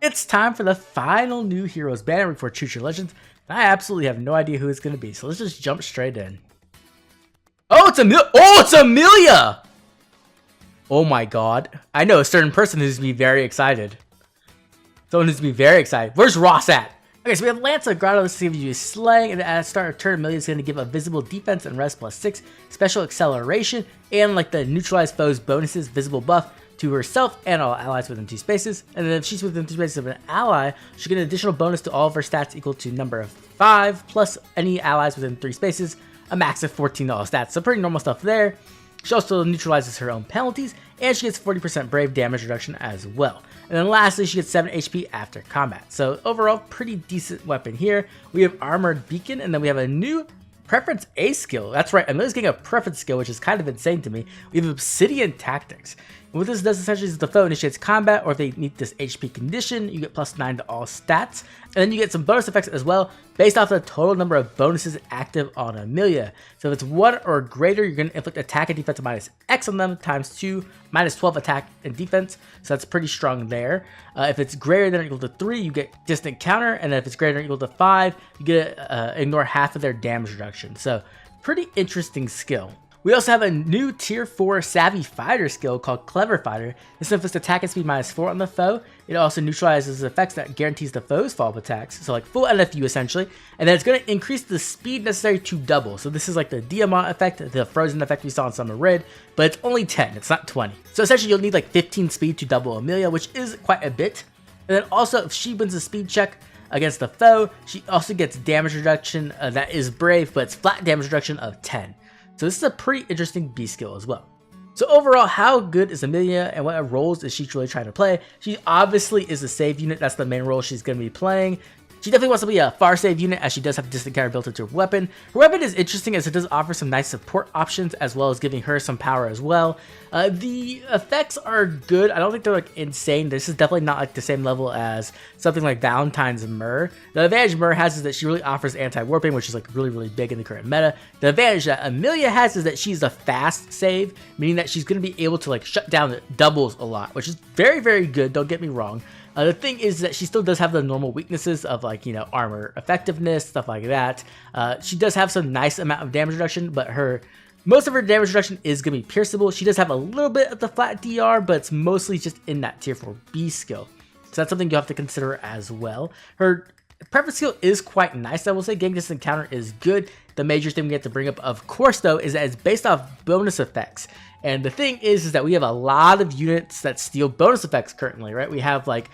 it's time for the final new heroes banner for Future Legends. I absolutely have no idea who it's going to be, so let's just jump straight in. Oh, it's Amelia! Oh, it's Amelia! Oh my god. I know a certain person who's going to be very excited. Someone who's going to be very excited. Where's Ross at? Okay, so we have Lance Grotto. This is going to be slaying, and at the start of turn, Amelia is going to give a visible defense and res +6, special acceleration, and like the neutralize foes bonuses visible buff to herself and all allies within 2 spaces. And then if she's within 2 spaces of an ally, she'll get an additional bonus to all of her stats equal to number of 5 plus any allies within 3 spaces, a max of 14 all stats. So pretty normal stuff there. She also neutralizes her own penalties, and she gets 40% brave damage reduction as well. And then lastly, she gets 7 HP after combat. So overall, pretty decent weapon here. We have Armored Beacon, and then we have a new Preference A skill. That's right, Amelia's getting a Preference skill, which is kind of insane to me. We have Obsidian Tactics. And what this does essentially is the foe initiates combat, or if they meet this HP condition, you get +9 to all stats. And then you get some bonus effects as well, based off the total number of bonuses active on Amelia. So if it's 1 or greater, you're going to inflict attack and defense -X on them, times 2, -12 attack and defense. So that's pretty strong there. If it's greater than or equal to 3, you get distant counter. And then if it's greater than or equal to 5, you get ignore half of their damage reduction. So pretty interesting skill. We also have a new tier 4 Savvy Fighter skill called Clever Fighter. This inflicts attack and speed -4 on the foe. It also neutralizes effects that guarantees the foe's follow-up attacks, so like full NFU essentially. And then it's going to increase the speed necessary to double. So this is like the Diamant effect, the frozen effect we saw in Summer Red, but it's only 10, it's not 20. So essentially you'll need like 15 speed to double Amelia, which is quite a bit. And then also if she wins a speed check against the foe, she also gets damage reduction that is brave, but it's flat damage reduction of 10. So this is a pretty interesting B skill as well. So overall, how good is Amelia and what roles is she truly trying to play? She obviously is a save unit. That's the main role she's going to be playing. She definitely wants to be a far save unit, as she does have distant counter built into her weapon. Her weapon is interesting as it does offer some nice support options, as well as giving her some power as well. The effects are good. I don't think they're like insane. This is definitely not like the same level as something like Valentine's Myrrh. The advantage Myrrh has is that she really offers anti-warping, which is like really big in the current meta. The advantage that Amelia has is that she's a fast save, meaning that she's going to be able to like shut down the doubles a lot, which is very good. Don't get me wrong. The thing is that she still does have the normal weaknesses of like, you know, armor effectiveness, stuff like that. She does have some nice amount of damage reduction, but most of her damage reduction is going to be pierceable. She does have a little bit of the flat DR, but it's mostly just in that tier 4B skill. So that's something you have to consider as well. Her preference skill is quite nice, I will say. Getting distant counter is good. The major thing we have to bring up, of course, though, is that it's based off bonus effects. And the thing is that we have a lot of units that steal bonus effects currently, right? We have like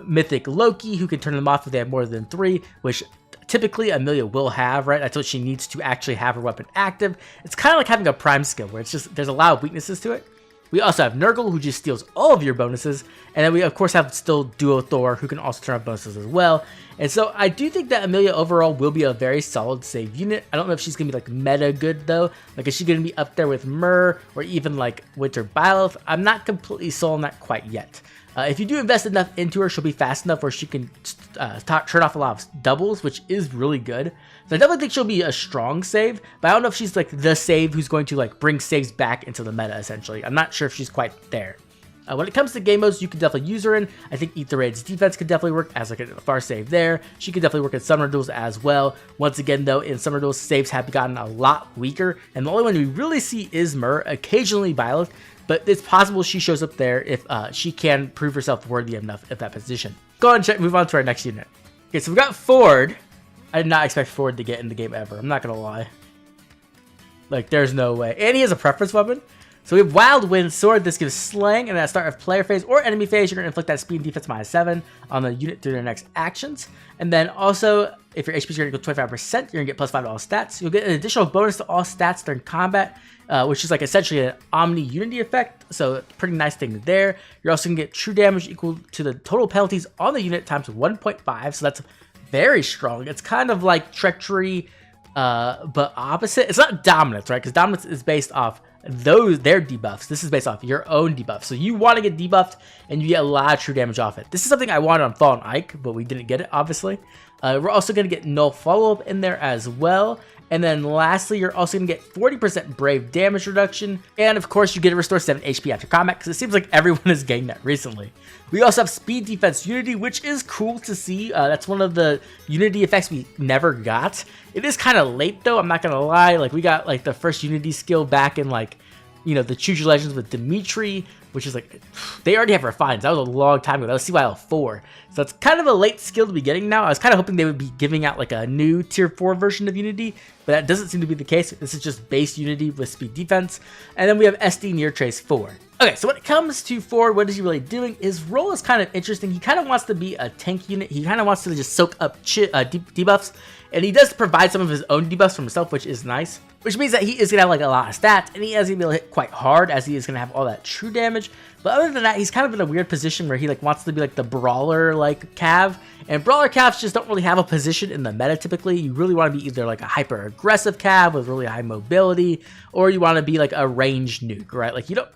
Mythic Loki, who can turn them off if they have more than 3, which typically Amelia will have, right? That's what she needs to actually have her weapon active. It's kind of like having a prime skill, where it's just, there's a lot of weaknesses to it. We also have Nurgle, who just steals all of your bonuses. And then we, of course, have still Duo Thor, who can also turn off bonuses as well. And so I do think that Amelia overall will be a very solid save unit. I don't know if she's going to be like meta good, though. Like, is she going to be up there with Myrrh or even like Winter Byleth? I'm not completely sold on that quite yet. If you do invest enough into her, she'll be fast enough where she can turn off a lot of doubles, which is really good. So I definitely think she'll be a strong save, but I don't know if she's like the save who's going to like bring saves back into the meta, essentially. I'm not sure if she's quite there. When it comes to game modes, you can definitely use her in. I think Eat the Raid's defense could definitely work as like a far save there. She could definitely work in Summer Duels as well. Once again, though, in Summer Duels, saves have gotten a lot weaker, and the only one we really see is Myrrh, occasionally Byleth, but it's possible she shows up there if she can prove herself worthy enough of that position. Go ahead and move on to our next unit. Okay, so we got Forde. I did not expect Forde to get in the game ever. I'm not going to lie. Like, there's no way. And he has a preference weapon. So we have Wild Wind Sword. This gives slang, and at the start of player phase or enemy phase, you're going to inflict that speed and defense -7 on the unit through their next actions. And then also, if your HP is going to go 25%, you're going to get +5 to all stats. You'll get an additional bonus to all stats during combat, which is like essentially an Omni Unity effect. So pretty nice thing there. You're also going to get true damage equal to the total penalties on the unit times 1.5. So that's very strong. It's kind of like Treachery, but opposite. It's not Dominance, right? Because Dominance is based off their debuffs. This is based off your own debuffs. So you want to get debuffed and you get a lot of true damage off it. This is something I wanted on Fallen Ike, but we didn't get it, obviously. We're also going to get Null Follow-Up in there as well. And then lastly, you're also going to get 40% brave damage reduction. And of course, you get to restore 7 HP after combat, because it seems like everyone is getting that recently. We also have speed defense unity, which is cool to see. That's one of the unity effects we never got. It is kind of late though, I'm not going to lie. Like we got like the first unity skill back in like, you know, the Choose Your Legends with Dimitri, which is like, they already have refined. That was a long time ago. That was CYL 4. So it's kind of a late skill to be getting now. I was kind of hoping they would be giving out like a new tier 4 version of Unity, but that doesn't seem to be the case. This is just base Unity with speed defense. And then we have SD Near Trace 4. Okay, so when it comes to Forde, what is he really doing? His role is kind of interesting. He kind of wants to be a tank unit. He kind of wants to just soak up debuffs. And he does provide some of his own debuffs for himself, which is nice. Which means that he is going to have like a lot of stats, and he is going to be able to hit quite hard, as he is going to have all that true damage. But other than that, he's kind of in a weird position where he like wants to be like the brawler like cav. And brawler cavs just don't really have a position in the meta typically. You really want to be either like a hyper aggressive cav with really high mobility, or you want to be like a ranged nuke, right? Like you don't...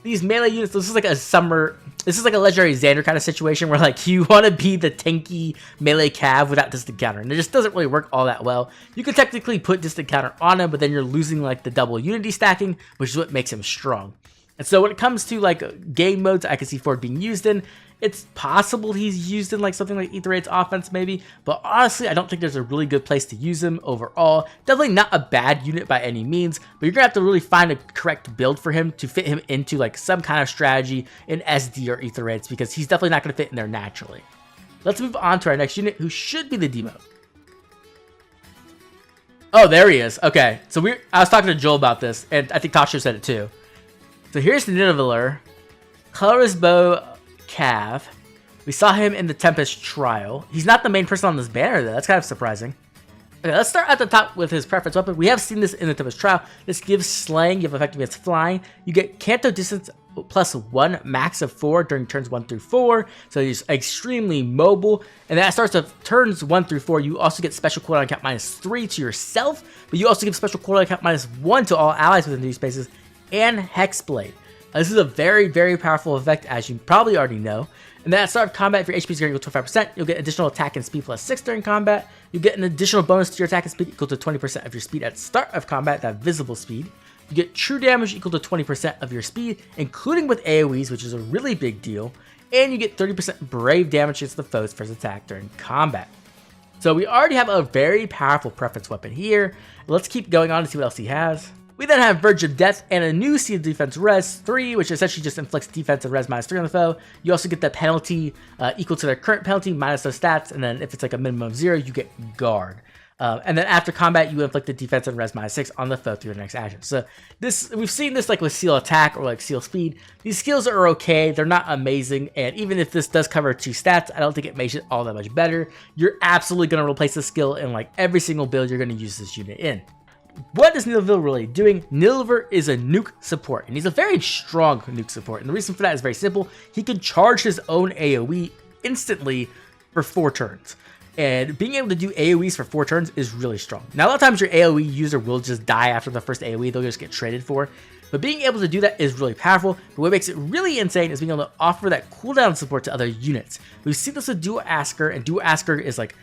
These melee units, this is like a legendary Xander kind of situation where like you want to be the tanky melee cav without distant counter, and it just doesn't really work all that well. You can technically put distant counter on him, but then you're losing like the double unity stacking, which is what makes him strong. And so when it comes to like game modes I can see Forde being used in, it's possible he's used in like something like Ether Raid's offense maybe, but honestly I don't think there's a really good place to use him overall. Definitely not a bad unit by any means, but you're gonna have to really find a correct build for him to fit him into like some kind of strategy in SD or Ether Raids, because he's definitely not gonna fit in there naturally. Let's move on to our next unit, who should be the demo. Oh, there he is. Okay, so I was talking to Joel about this, and I think Tasha said it too. So here's the Nidavellir, Colorless Bow Cav. We saw him in the Tempest trial. He's not the main person on this banner though. That's kind of surprising. Okay, let's start at the top with his preference weapon. We have seen this in the Tempest trial. This gives slaying. You have effectiveness flying. You get Canto distance +1, max of 4 during turns 1 through 4. So he's extremely mobile. And that starts of turns 1 through 4. You also get special cooldown count -3 to yourself, but you also give special cooldown count -1 to all allies within these spaces, and Hexblade. This is a very, very powerful effect, as you probably already know. And then at start of combat, if your HP is greater equal to 25%, you'll get additional attack and speed +6 during combat. You get an additional bonus to your attack and speed equal to 20% of your speed at start of combat, that visible speed. You get true damage equal to 20% of your speed, including with AoEs, which is a really big deal. And you get 30% brave damage against the foe's first attack during combat. So we already have a very powerful preference weapon here. Let's keep going on to see what else he has. We then have Verge of Death and a new Seal Defense Res 3, which essentially just inflicts defense and res -3 on the foe. You also get the penalty equal to their current penalty minus those stats, and then if it's like a minimum of 0, you get Guard. And then after combat, you inflict the defense and res -6 on the foe through your next action. So we've seen this like with Seal Attack or like Seal Speed. These skills are okay, they're not amazing, and even if this does cover 2 stats, I don't think it makes it all that much better. You're absolutely going to replace the skill in like every single build you're going to use this unit in. What is Nidavellir really doing? Nidavellir is a nuke support, and he's a very strong nuke support, and the reason for that is very simple. He can charge his own AoE instantly for 4 turns, and being able to do AoEs for 4 turns is really strong. Now, a lot of times your AoE user will just die after the first AoE, they'll just get traded for, but being able to do that is really powerful. But what makes it really insane is being able to offer that cooldown support to other units. We've seen this with Duo Asker, and Duo Asker is like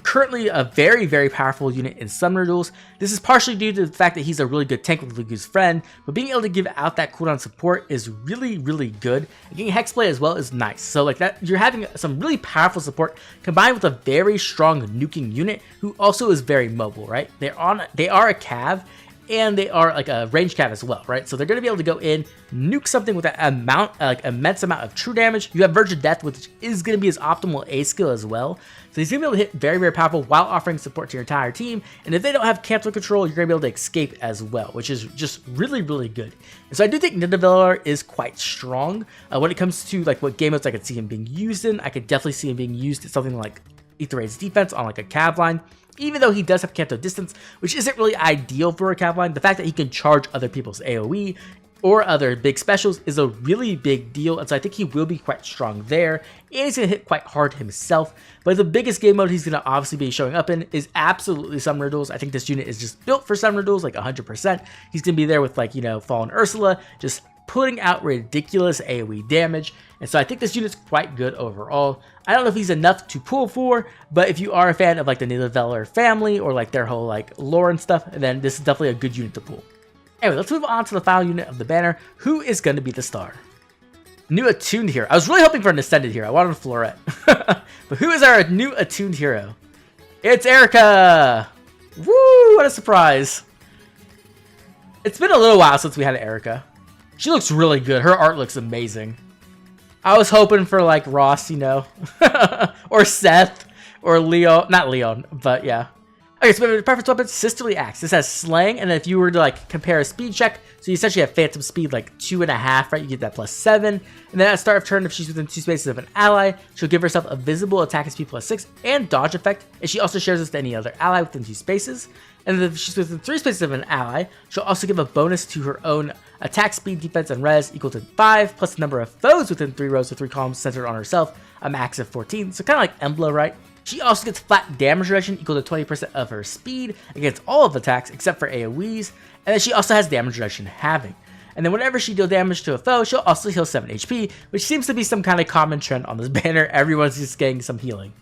currently a very, very powerful unit in summoner duels. This is partially due to the fact that he's a really good tank with Lugu's friend, but being able to give out that cooldown support is really, really good. And getting Hexblade as well is nice. So like that, you're having some really powerful support combined with a very strong nuking unit who also is very mobile, right? They are a cav, and they are like a range cav as well, right? So they're going to be able to go in, nuke something with that immense amount of true damage. You have Verge of Death, which is going to be his optimal A skill as well. So he's going to be able to hit very, very powerful while offering support to your entire team. And if they don't have cancel control, you're going to be able to escape as well, which is just really, really good. And so I do think Nidavellir is quite strong. When it comes to like what game modes I could see him being used in, I could definitely see him being used in something like Ether Raid's defense on like a cav line. Even though he does have Canto distance, which isn't really ideal for a cav line, the fact that he can charge other people's AoE or other big specials is a really big deal, and so I think he will be quite strong there, and he's going to hit quite hard himself. But the biggest game mode he's going to obviously be showing up in is absolutely Summoner Duels. I think this unit is just built for Summoner Duels, like 100%. He's going to be there with, like, you know, Fallen Ursula, just putting out ridiculous AoE damage. And so I think this unit's quite good overall. I don't know if he's enough to pull for, but if you are a fan of like the Nidavellir family or like their whole like lore and stuff, then this is definitely a good unit to pull. Anyway, let's move on to the final unit of the banner. Who is going to be the star? New Attuned Hero. I was really hoping for an Ascended Hero. I wanted a Floret. But who is our new Attuned Hero? It's Eirika! Woo! What a surprise. It's been a little while since we had Eirika. She looks really good. Her art looks amazing. I was hoping for like Ross, you know, or Seth, or Leo. Not Leon, but yeah. Okay, so we have a preference weapon, Sisterly Axe. This has Slang, and then if you were to like compare a speed check, so you essentially have Phantom Speed like 2.5, right? You get that +7. And then at the start of turn, if she's within 2 spaces of an ally, she'll give herself a visible attack and speed +6 and dodge effect, and she also shares this to any other ally within 2 spaces. And then if she's within 3 spaces of an ally, she'll also give a bonus to her own attack, speed, defense, and res equal to 5, plus the number of foes within 3 rows or 3 columns centered on herself, a max of 14. So kind of like Embla, right? She also gets flat damage reduction equal to 20% of her speed against all of the attacks except for AoEs, and then she also has damage reduction halving. And then whenever she deals damage to a foe, she'll also heal 7 HP, which seems to be some kind of common trend on this banner. Everyone's just getting some healing.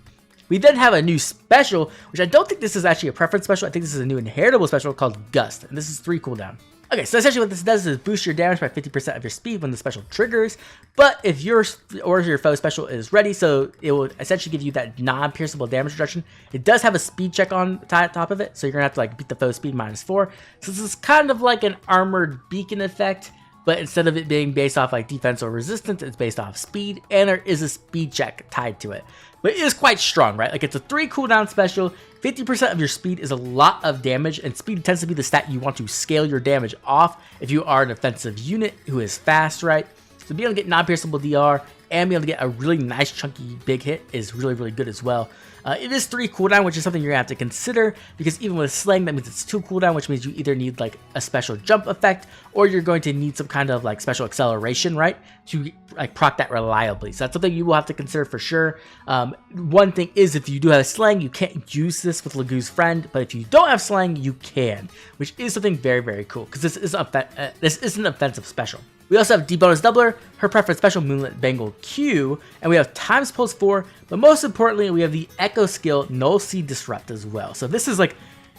We then have a new special, which I don't think this is actually a preference special. I think this is a new inheritable special called Gust, and this is 3 cooldown. Okay, so essentially what this does is boost your damage by 50% of your speed when the special triggers, but if yours or your foe special is ready, so it will essentially give you that non-pierceable damage reduction. It does have a speed check on top of it, so you're gonna have to like beat the foe's speed -4. So this is kind of like an armored beacon effect, but instead of it being based off like defense or resistance, it's based off speed, and there is a speed check tied to it. But it is quite strong, right? Like it's a 3 cooldown special. 50% of your speed is a lot of damage, and speed tends to be the stat you want to scale your damage off if you are an offensive unit who is fast, right? So being able to get non-pierceable DR and being able to get a really nice chunky big hit is really, really good as well. It is 3 cooldown, which is something you're gonna have to consider, because even with Slang, that means it's 2 cooldown, which means you either need like a special jump effect, or you're going to need some kind of like special acceleration, right, to like proc that reliably. So that's something you will have to consider for sure. One thing is, if you do have Slang, you can't use this with Lagoo's Friend, but if you don't have Slang, you can, which is something very, very cool, because this is an offensive special. We also have D-Bonus Doubler, her preference special Moonlit Bangle Q, and we have Times Pulse 4, but most importantly, we have the Echo skill Null Seed Disrupt as well. So this is like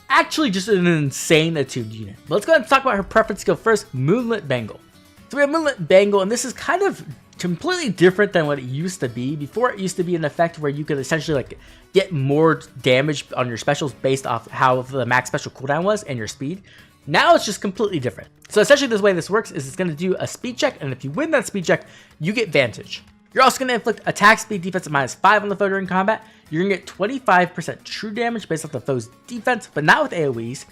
actually just an insane attuned unit. But let's go ahead and talk about her preference skill first, Moonlit Bangle. So we have Moonlit Bangle, and this is kind of completely different than what it used to be. Before, it used to be an effect where you could essentially like get more damage on your specials based off how the max special cooldown was and your speed. Now it's just completely different. So essentially the way this works is it's going to do a speed check, and if you win that speed check, you get Vantage. You're also going to inflict attack speed defense at -5 on the foe during combat. You're going to get 25% true damage based off the foe's defense, but not with AoEs.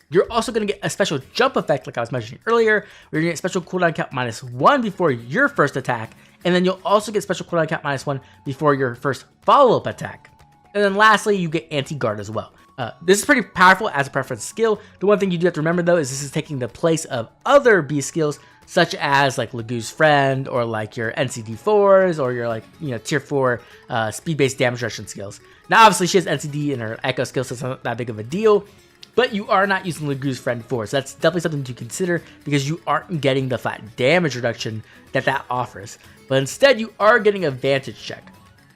You're also going to get a special jump effect like I was mentioning earlier, where you're going to get special cooldown count -1 before your first attack, and then you'll also get special cooldown count -1 before your first follow-up attack. And then lastly, you get anti-guard as well. This is pretty powerful as a preference skill. The one thing you do have to remember though is this is taking the place of other B skills, such as like Lagoo's Friend, or like your NCD4s, or your like, you know, tier 4 speed-based damage reduction skills. Now obviously she has NCD in her Echo skill, so it's not that big of a deal, but you are not using Lagoo's Friend 4, so that's definitely something to consider, because you aren't getting the flat damage reduction that offers, but instead you are getting a Vantage check.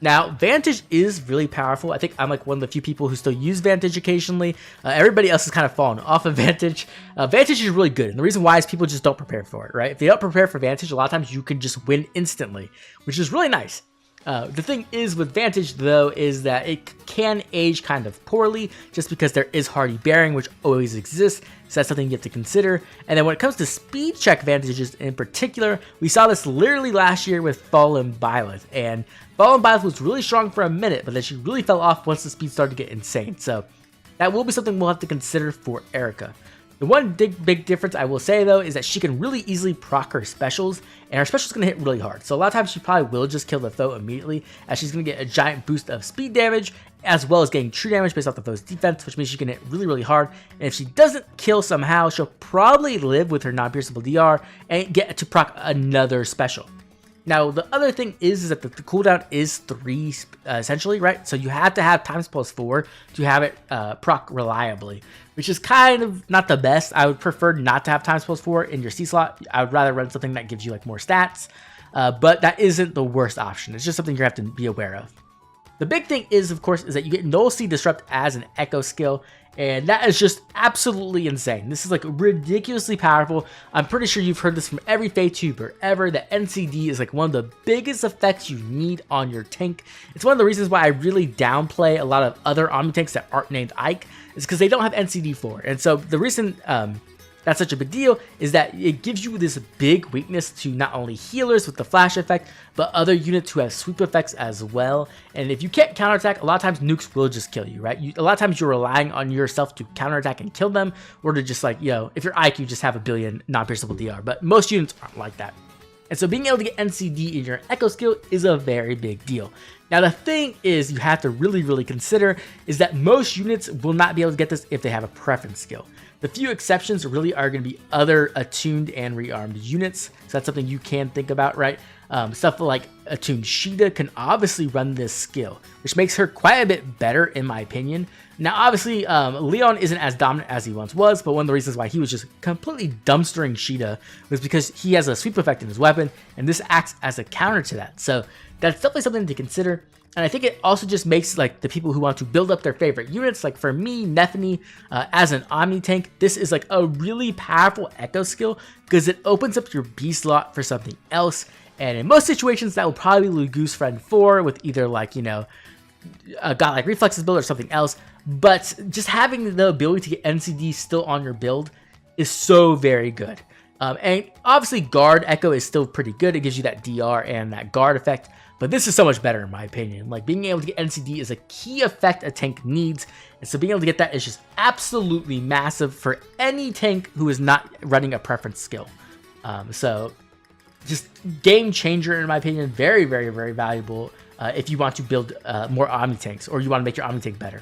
Now, Vantage is really powerful. I think I'm like one of the few people who still use Vantage occasionally. Everybody else has kind of fallen off of Vantage. Vantage is really good, and the reason why is people just don't prepare for it, right? If they don't prepare for Vantage, a lot of times you can just win instantly, which is really nice. The thing is with Vantage, though, is that it can age kind of poorly, just because there is Hardy Bearing, which always exists, so that's something you have to consider. And then when it comes to speed check Vantages in particular, we saw this literally last year with Fallen Byleth, and Fallen Byleth was really strong for a minute, but then she really fell off once the speed started to get insane, so that will be something we'll have to consider for Eirika. The one big difference I will say though is that she can really easily proc her specials, and her special's gonna hit really hard. So a lot of times she probably will just kill the foe immediately, as she's gonna get a giant boost of speed damage, as well as getting true damage based off the foe's defense, which means she can hit really, really hard. And if she doesn't kill somehow, she'll probably live with her non-pierceable DR and get to proc another special. Now, the other thing is that the cooldown is 3 essentially, right? So you have to have times plus 4 to have it proc reliably, which is kind of not the best. I would prefer not to have times plus 4 in your C slot. I would rather run something that gives you like more stats, but that isn't the worst option. It's just something you have to be aware of. The big thing is, of course, is that you get Null Seed Disrupt as an Echo skill, and that is just absolutely insane. This is like ridiculously powerful. I'm pretty sure you've heard this from every FEH tuber ever, that NCD is like one of the biggest effects you need on your tank. It's one of the reasons why I really downplay a lot of other Omni tanks that aren't named Ike, is because they don't have NCD for. And so the reason that's such a big deal is that it gives you this big weakness to not only healers with the flash effect, but other units who have sweep effects as well. And if you can't counterattack, a lot of times nukes will just kill you, right? A lot of times you're relying on yourself to counterattack and kill them, or to just like, if you're Ike, you just have a billion non-pierceable DR, but most units aren't like that. And so being able to get NCD in your Echo skill is a very big deal. Now the thing is, you have to really consider is that most units will not be able to get this if they have a preference skill. The few exceptions really are going to be other attuned and rearmed units, so that's something you can think about, right? Stuff like Attuned Sheeta can obviously run this skill, which makes her quite a bit better in my opinion. Now obviously Leon isn't as dominant as he once was, but one of the reasons why he was just completely dumpstering Sheeta was because he has a sweep effect in his weapon, and this acts as a counter to that. So that's definitely something to consider. And I think it also just makes like the people who want to build up their favorite units, like for me, Nephany, as an Omni tank, this is like a really powerful Echo skill because it opens up your B slot for something else. And in most situations, that will probably be Goose Friend 4 with either like, a Godlike Reflexes build or something else. But just having the ability to get NCD still on your build is so very good. And obviously Guard Echo is still pretty good. It gives you that DR and that guard effect. But this is so much better in my opinion. Like being able to get NCD is a key effect a tank needs. And so being able to get that is just absolutely massive for any tank who is not running a preference skill. So just game changer in my opinion. Very valuable if you want to build more Omni tanks or you want to make your Omni tank better.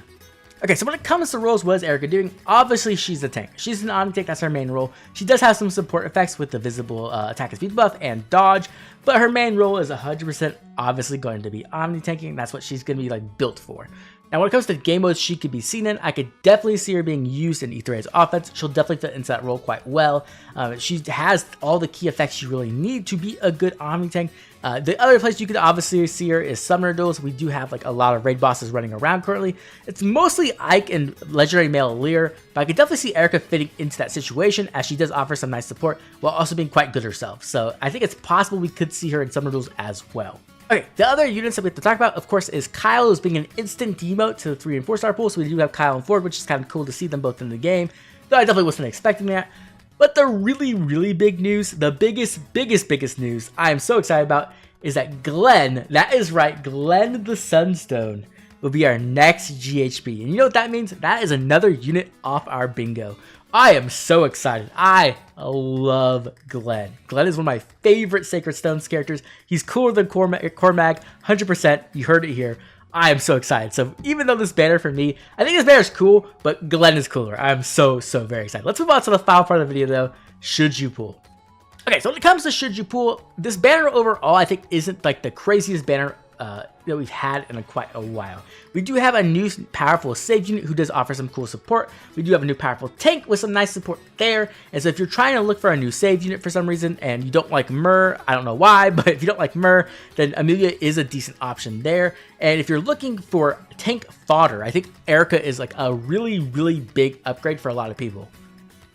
Okay, so when it comes to roles, what is Eirika doing? Obviously, she's a tank. She's an Omni tank, that's her main role. She does have some support effects with the visible attack and speed buff and dodge, but her main role is 100% obviously going to be Omni tanking. That's what she's going to be like built for. Now, when it comes to game modes she could be seen in, I could definitely see her being used in Aether's offense. She'll definitely fit into that role quite well. She has all the key effects you really need to be a good Omni tank. The other place you could obviously see her is Summoner Duels. We do have like a lot of raid bosses running around currently. It's mostly Ike and Legendary Male Lear, but I could definitely see Eirika fitting into that situation as she does offer some nice support while also being quite good herself. So I think it's possible we could see her in Summoner Duels as well. Okay, the other units that we have to talk about, of course, is Kyle, who's being an instant demote to the 3 and 4 star pool. So we do have Kyle and Forde, which is kind of cool to see them both in the game, though I definitely wasn't expecting that. But the really big news, the biggest news I am so excited about is that Glenn, that is right, Glenn the Sunstone, will be our next GHB. And you know what that means? That is another unit off our bingo. I am so excited. I love Glenn. Glenn is one of my favorite Sacred Stones characters. He's cooler than Cormag, 100%. You heard it here. I am so excited. So even though this banner for me, I think this banner is cool, but Glenn is cooler. I'm so very excited. Let's move on to the final part of the video though. Should you pull? Okay, so when it comes to should you pull, this banner overall I think isn't like the craziest banner that we've had in quite a while. We do have a new powerful save unit who does offer some cool support. We do have a new powerful tank with some nice support there. And so if you're trying to look for a new save unit for some reason and you don't like Myrrh, I don't know why, but if you don't like Myrrh, then Amelia is a decent option there. And if you're looking for tank fodder, I think Eirika is like a really big upgrade for a lot of people.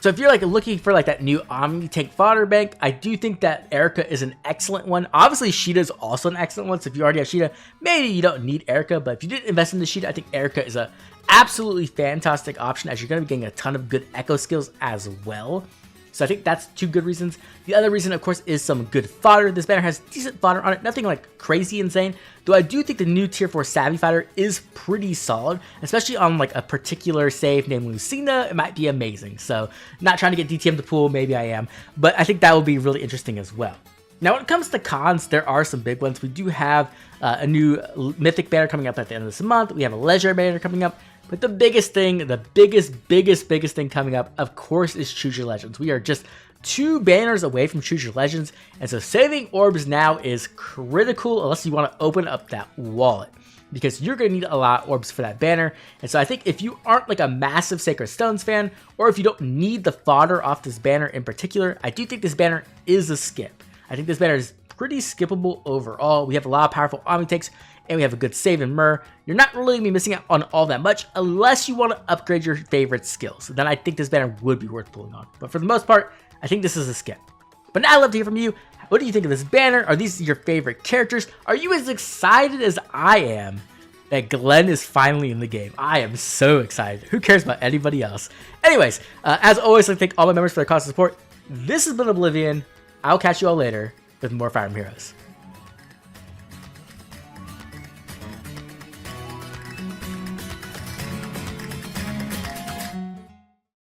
So if you're like looking for like that new Omni tank fodder bank, I do think that Eirika is an excellent one. Obviously, Sheeta is also an excellent one. So if you already have Sheeta, maybe you don't need Eirika. But if you did invest in the Sheeta, I think Eirika is a absolutely fantastic option as you're going to be getting a ton of good echo skills as well. So I think that's 2 good reasons. The other reason, of course, is some good fodder. This banner has decent fodder on it, nothing like crazy insane. Though I do think the new tier 4 Savvy fodder is pretty solid, especially on like a particular save named Lucina. It might be amazing. So not trying to get DTM to pool, maybe I am, but I think that will be really interesting as well. Now, when it comes to cons, there are some big ones. We do have a new Mythic banner coming up at the end of this month. We have a Legendary banner coming up. But the biggest thing, the biggest thing coming up, of course, is Choose Your Legends. We are just 2 banners away from Choose Your Legends, and so saving orbs now is critical unless you want to open up that wallet, because you're going to need a lot of orbs for that banner. And so I think if you aren't like a massive Sacred Stones fan, or if you don't need the fodder off this banner in particular, I do think this banner is a skip. I think this banner is pretty skippable overall. We have a lot of powerful Omni takes, and we have a good save in Myrrh. You're not really going to be missing out on all that much unless you want to upgrade your favorite skills. Then I think this banner would be worth pulling on. But for the most part, I think this is a skip. But now I'd love to hear from you. What do you think of this banner? Are these your favorite characters? Are you as excited as I am that Glenn is finally in the game? I am so excited. Who cares about anybody else? Anyways, as always, I'd like to thank all my members for their constant support. This has been Oblivion. I'll catch you all later with more Fire Emblem Heroes.